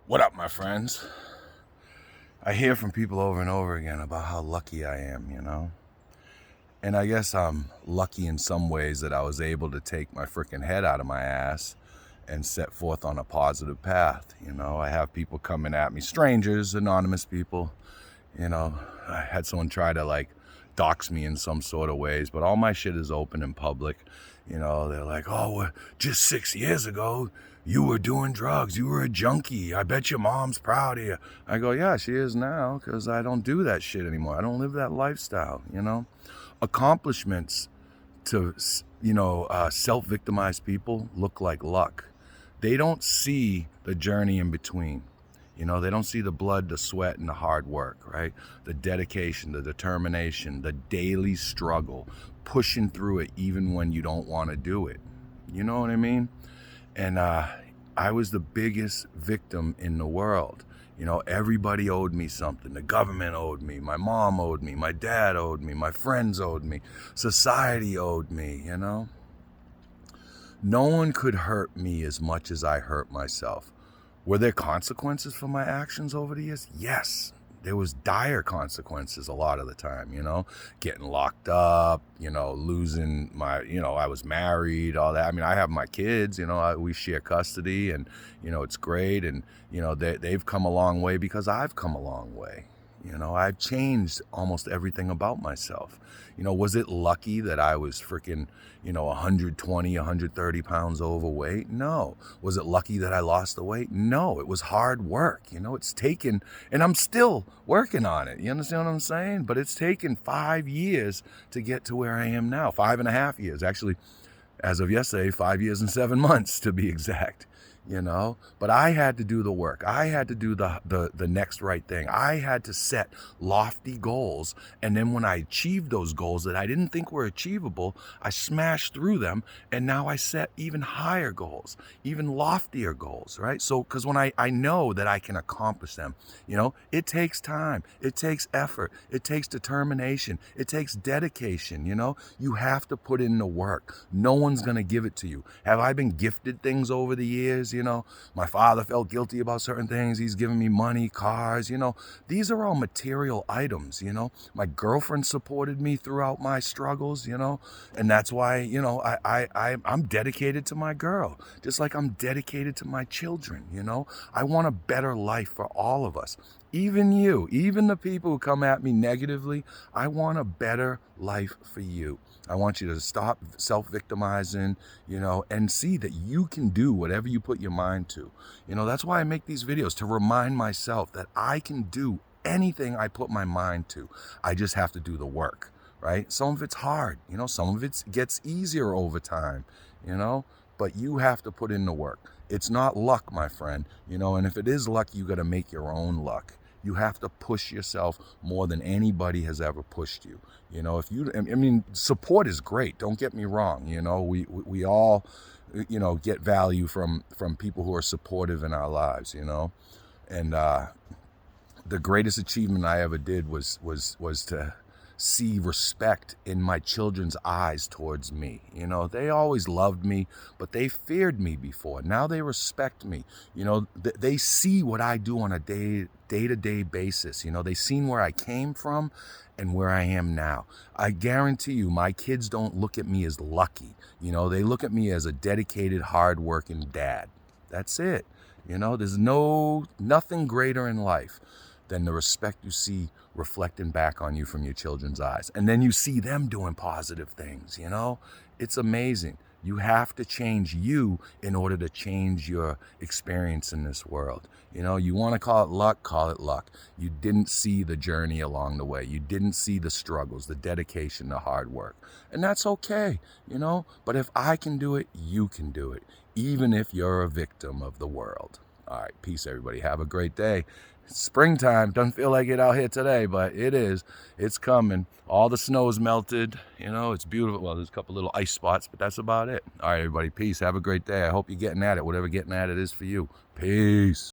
What up, my friends? I hear from people over and over again about how lucky I am, And I guess I'm lucky in some ways that I was able to take my freaking head out of my ass and set forth on a positive path. I have people coming at me, strangers, anonymous people. I had someone try to dox me in some sort of ways, but all my shit is open in public. They're like, oh, well, just 6 years ago, you were doing drugs. You were a junkie. I bet your mom's proud of you. I go, yeah, she is now, because I don't do that shit anymore. I don't live that lifestyle. Accomplishments to, self-victimized people look like luck. They don't see the journey in between. They don't see the blood, the sweat, and the hard work, right? The dedication, the determination, the daily struggle, pushing through it even when you don't want to do it. You know what I mean? And I was the biggest victim in the world. Everybody owed me something. The government owed me. My mom owed me. My dad owed me. My friends owed me. Society owed me, No one could hurt me as much as I hurt myself. Were there consequences for my actions over the years? Yes. There was dire consequences a lot of the time, getting locked up, losing my, I was married, all that. I mean, I have my kids, we share custody and, it's great. And, they've come a long way because I've come a long way. I've changed almost everything about myself. Was it lucky that I was freaking, 120, 130 pounds overweight? No. Was it lucky that I lost the weight? No. It was hard work. It's taken, and I'm still working on it. You understand what I'm saying? But it's taken 5 years to get to where I am now. 5.5 years. Actually, as of yesterday, 5 years and 7 months to be exact. But I had to do the work. I had to do the next right thing. I had to set lofty goals. And then when I achieved those goals that I didn't think were achievable, I smashed through them. And now I set even higher goals, even loftier goals, right? So, because when I know that I can accomplish them, it takes time. It takes effort. It takes determination. It takes dedication, You have to put in the work. No one's going to give it to you. Have I been gifted things over the years? My father felt guilty about certain things. He's given me money, cars, these are all material items, My girlfriend supported me throughout my struggles, and that's why, I'm dedicated to my girl, just like I'm dedicated to my children, I want a better life for all of us. Even you, even the people who come at me negatively, I want a better life for you. I want you to stop self-victimizing, and see that you can do whatever you put your mind to. That's why I make these videos, to remind myself that I can do anything I put my mind to. I just have to do the work, right? Some of it's hard, some of it gets easier over time, but you have to put in the work. It's not luck, my friend, and if it is luck, you got to make your own luck. You have to push yourself more than anybody has ever pushed you. Support is great. Don't get me wrong. We all, get value from people who are supportive in our lives, And the greatest achievement I ever did was to see respect in my children's eyes towards me. They always loved me, but they feared me before. Now they respect me. They see what I do on a day-to-day basis. They've seen where I came from and where I am now. I guarantee you, my kids don't look at me as lucky. They look at me as a dedicated, hard-working dad. That's it. There's nothing greater in life than the respect you see reflecting back on you from your children's eyes. And then you see them doing positive things, It's amazing. You have to change you in order to change your experience in this world. You want to call it luck. You didn't see the journey along the way. You didn't see the struggles, the dedication, the hard work. And that's okay, But if I can do it, you can do it, even if you're a victim of the world. All right, peace, everybody. Have a great day. It's springtime. Doesn't feel like it out here today, but it is. It's coming. All the snow's melted. It's beautiful. Well, there's a couple little ice spots, but that's about it. All right, everybody. Peace. Have a great day. I hope you're getting at it, whatever getting at it is for you. Peace.